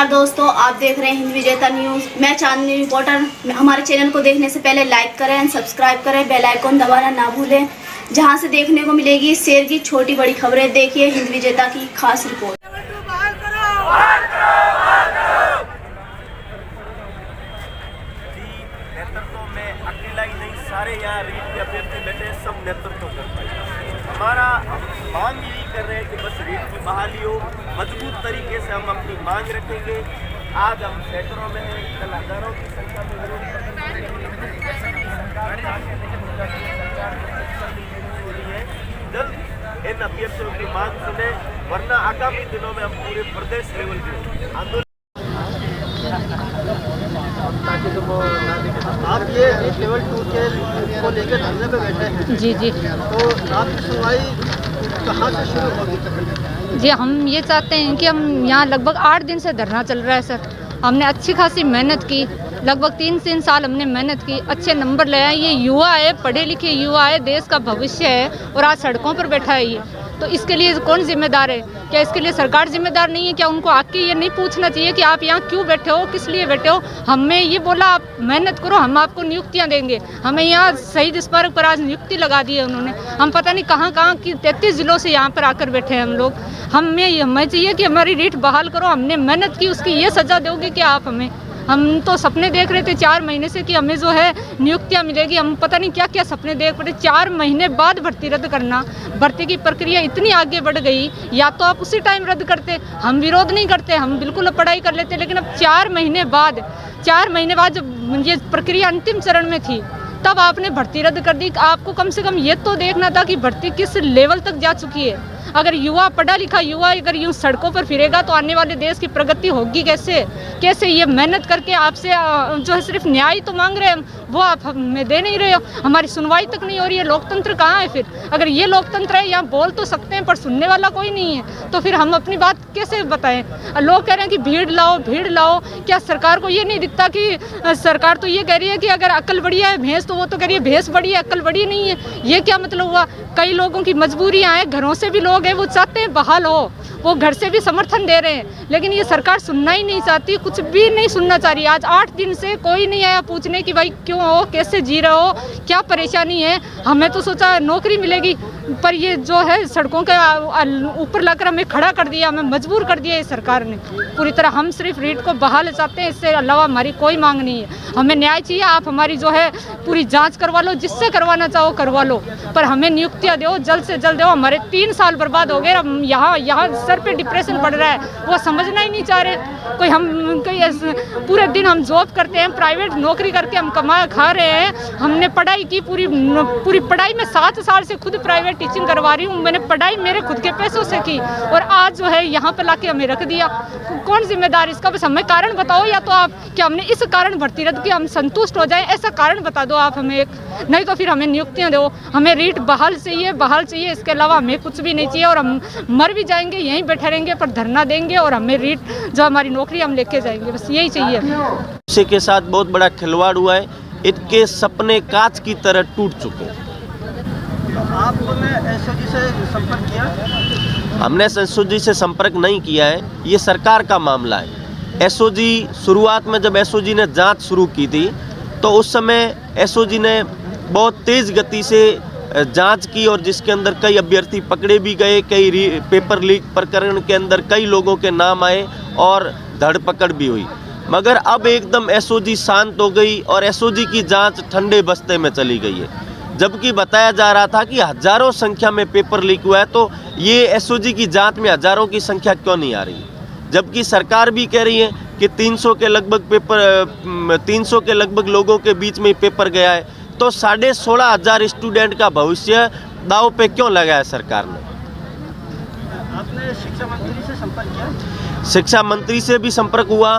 नमस्कार दोस्तों, आप देख रहे हैं हिंद विजेता न्यूज़। मैं चांदनी रिपोर्टर। हमारे चैनल को देखने से पहले लाइक करें, सब्सक्राइब करें, बेल आइकन दबाना ना भूलें, जहां से देखने को मिलेगी शहर की छोटी बड़ी खबरें। देखिए हिंद विजेता की खास रिपोर्ट। नेतृत्व में अकेला ही नहीं, सारे यहाँ रीट के अभ्यर्थी बैठे सब नेतृत्व कर पाए। हमारा मांग यही कर रहे हैं कि बस रीट की बहाली हो, मजबूत तरीके से हम अपनी मांग रखेंगे। आज हम सैकड़ों में हैं, कल हजारों की संख्या में विरोध जल्द इन अभ्यर्थियों की मांग सुने, वरना आगामी दिनों में हम पूरे प्रदेश लेवल पे आंदोलन। आप ये लेवल 2 के को लेकर धरने पे बैठे हैं। जी जी, तो आपकी सुनवाई कहाँ से शुरू होगी? जी हम ये चाहते हैं कि हम यहाँ लगभग 8 दिन से धरना चल रहा है सर। हमने अच्छी खासी मेहनत की, लगभग 3 साल हमने मेहनत की, अच्छे नंबर ले आए। ये युवा है, पढ़े लिखे युवा है, देश का भविष्य है, और आज सड़कों पर बैठा है ये। तो इसके लिए कौन जिम्मेदार है? क्या इसके लिए सरकार जिम्मेदार नहीं है? क्या उनको आके ये नहीं पूछना चाहिए कि आप यहाँ क्यों बैठे हो, किस लिए बैठे हो? हमें ये बोला आप मेहनत करो, हम आपको नियुक्तियाँ देंगे। हमें यहाँ शहीद स्मारक पर आज नियुक्ति लगा दी है उन्होंने। हम पता नहीं कहाँ की 33 जिलों से यहाँ पर आकर बैठे हैं हम लोग। हमें चाहिए कि हमारी रीट बहाल करो। हमने मेहनत की, उसकी ये सज़ा दोगे कि आप हमें? हम तो सपने देख रहे थे 4 महीने से कि हमें जो है नियुक्तियाँ मिलेगी। हम पता नहीं क्या क्या सपने देख पड़े। 4 महीने बाद भर्ती रद्द करना, भर्ती की प्रक्रिया इतनी आगे बढ़ गई। या तो आप उसी टाइम रद्द करते, हम विरोध नहीं करते, हम बिल्कुल पढ़ाई कर लेते, लेकिन अब 4 महीने बाद जब ये प्रक्रिया अंतिम चरण में थी, तब आपने भर्ती रद्द कर दी। आपको कम से कम ये तो देखना था कि भर्ती किस लेवल तक जा चुकी है। अगर युवा, पढ़ा लिखा युवा अगर यूँ सड़कों पर फिरेगा तो आने वाले देश की प्रगति होगी कैसे? ये मेहनत करके आपसे जो है सिर्फ न्याय तो मांग रहे हैं हम, वो आप हमें दे नहीं रहे हो। हमारी सुनवाई तक नहीं हो रही है। लोकतंत्र कहाँ है फिर? अगर ये लोकतंत्र है, यहाँ बोल तो सकते हैं पर सुनने वाला कोई नहीं है, तो फिर हम अपनी बात कैसे बताएं? लोग कह रहे हैं कि भीड़ लाओ। क्या सरकार को ये नहीं दिखता कि सरकार तो ये कह रही है कि अगर अकल बढ़िया है भैंस, तो वो तो कह रही है भैंस बड़ी है, अकल बड़ी नहीं है। ये क्या मतलब हुआ? कई लोगों की मजबूरियाँ हैं, घरों से भी लोग हैं, वो चाहते हैं बहाल हो, वो घर से भी समर्थन दे रहे हैं, लेकिन ये सरकार सुनना ही नहीं चाहती, कुछ भी नहीं सुनना चाह रही। आज 8 दिन से कोई नहीं आया पूछने कि भाई क्यों हो, कैसे जी रहे हो, क्या परेशानी है। हमें तो सोचा नौकरी मिलेगी, पर ये जो है सड़कों के ऊपर लाकर हमें खड़ा कर दिया, हमें मजबूर कर दिया ये सरकार ने पूरी तरह। हम सिर्फ रीट को बहाल चाहते हैं, इससे अलावा हमारी कोई मांग नहीं है। हमें न्याय चाहिए। आप हमारी जो है पूरी जांच करवा लो, जिससे करवाना चाहो करवा लो, पर हमें नियुक्तियाँ दो, जल्द से जल्द दो। हमारे 3 साल बर्बाद हो गए। हम यहाँ सर पे डिप्रेशन पड़ रहा है, वो समझना ही नहीं चाह रहे कोई। पूरे दिन हम जॉब करते हैं, प्राइवेट नौकरी करके हम कमा खा रहे हैं। हमने पढ़ाई की, पूरी पढ़ाई में 7 साल से खुद प्राइवेट टीचिंग करवा रही हूँ। मैंने पढ़ाई मेरे खुद के पैसों से की, और आज जो है यहाँ पे लाके हमें रख दिया। कौन जिम्मेदार इसका? बस हमें कारण बताओ, या तो आप क्या हमने इस कारण भर्ती रद्द की, हम संतुष्ट हो जाएं, ऐसा कारण बता दो आप हमें एक। नहीं तो फिर हमें नियुक्तियाँ दो। हमें रीट बहाल चाहिए, इसके अलावा हमें कुछ भी नहीं चाहिए। और हम मर भी जाएंगे, यहीं बैठे रहेंगे, पर धरना देंगे, और हमें रीट जो हमारी नौकरी हम लेके जाएंगे, बस यही चाहिए। इसी के साथ बहुत बड़ा खिलवाड़ हुआ है, इनके सपने कांच की तरह टूट चुके हैं। आपने एसओजी से संपर्क किया? हमने एसओजी से संपर्क नहीं किया है, ये सरकार का मामला है। एसओजी शुरुआत में जब एसओजी ने जांच शुरू की थी, तो उस समय एसओजी ने बहुत तेज़ गति से जांच की, और जिसके अंदर कई अभ्यर्थी पकड़े भी गए। कई पेपर लीक प्रकरण के अंदर कई लोगों के नाम आए और धरपकड़ भी हुई। मगर अब एकदम एसओजी शांत हो गई और एसओजी की जांच ठंडे बस्ते में चली गई है। जबकि बताया जा रहा था कि हजारों संख्या में पेपर लीक हुआ है, तो ये एसओजी की जांच में हजारों की संख्या क्यों नहीं आ रही? जबकि सरकार भी कह रही है कि 300 के लगभग लोगों के बीच में पेपर गया है, तो 16,500 स्टूडेंट का भविष्य दांव पे क्यों लगाया सरकार ने? आपने शिक्षा मंत्री से संपर्क किया? शिक्षा मंत्री से भी संपर्क हुआ,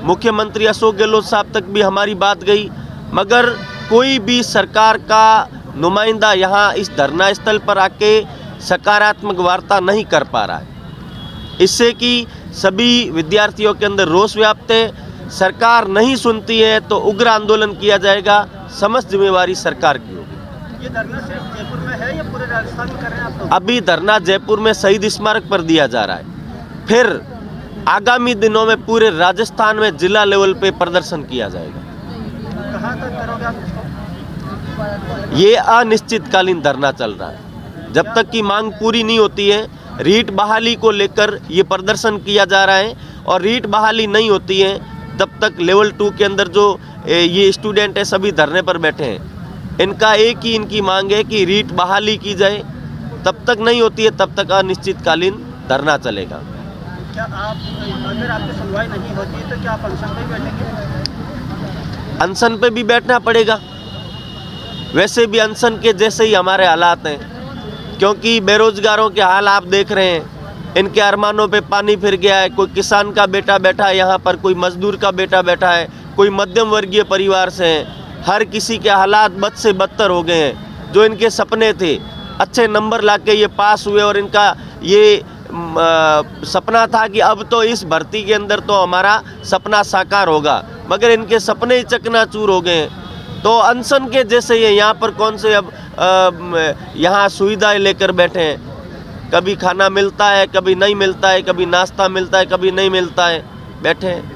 मुख्यमंत्री अशोक गहलोत साहब तक भी हमारी बात गई, मगर कोई भी सरकार का नुमाइंदा यहाँ इस धरना स्थल पर आके सकारात्मक वार्ता नहीं कर पा रहा है। इससे कि सभी विद्यार्थियों के अंदर रोष व्याप्त है। सरकार नहीं सुनती है तो उग्र आंदोलन किया जाएगा। समस्त जिम्मेवारी सरकार की होगी। ये धरना सिर्फ जयपुर में है या पूरे राजस्थान में कर रहे हैं आप लोग? अभी धरना जयपुर में शहीद स्मारक पर दिया जा रहा है, फिर आगामी दिनों में पूरे राजस्थान में जिला लेवल पे प्रदर्शन किया जाएगा। कहाँ तक करोगे आप इसको? ये अनिश्चितकालीन धरना चल रहा है। जब तक की मांग पूरी नहीं होती है, रीट बहाली को लेकर ये प्रदर्शन किया जा रहा है, और रीट बहाली नहीं होती है तब तक लेवल 2 के अंदर जो ये स्टूडेंट है सभी धरने पर बैठे हैं। इनका एक ही इनकी मांग है कि रीट बहाली की जाए। तब तक नहीं होती है तब तक अनिश्चितकालीन धरना चलेगा। क्या आप, अगर आपकी सुनवाई नहीं होती है तो क्या आप अनशन पे बैठेंगे? अनशन पे भी बैठना पड़ेगा। वैसे भी अनशन के जैसे ही हमारे हालात हैं, क्योंकि बेरोजगारों के हाल आप देख रहे हैं। इनके अरमानों पे पानी फिर गया है। कोई किसान का बेटा बैठा है यहाँ पर, कोई मजदूर का बेटा बैठा है, कोई मध्यम वर्गीय परिवार से है। हर किसी के हालात बद से बदतर हो गए हैं। जो इनके सपने थे, अच्छे नंबर लाके ये पास हुए और इनका ये सपना था कि अब तो इस भर्ती के अंदर तो हमारा सपना साकार होगा, मगर इनके सपने ही चकनाचूर हो गए हैं। तो अनशन के जैसे ये यहाँ पर कौन से अब यहाँ सुविधाएं लेकर बैठे हैं। कभी खाना मिलता है, कभी नहीं मिलता है, कभी नाश्ता मिलता है, कभी नहीं मिलता है, बैठे हैं।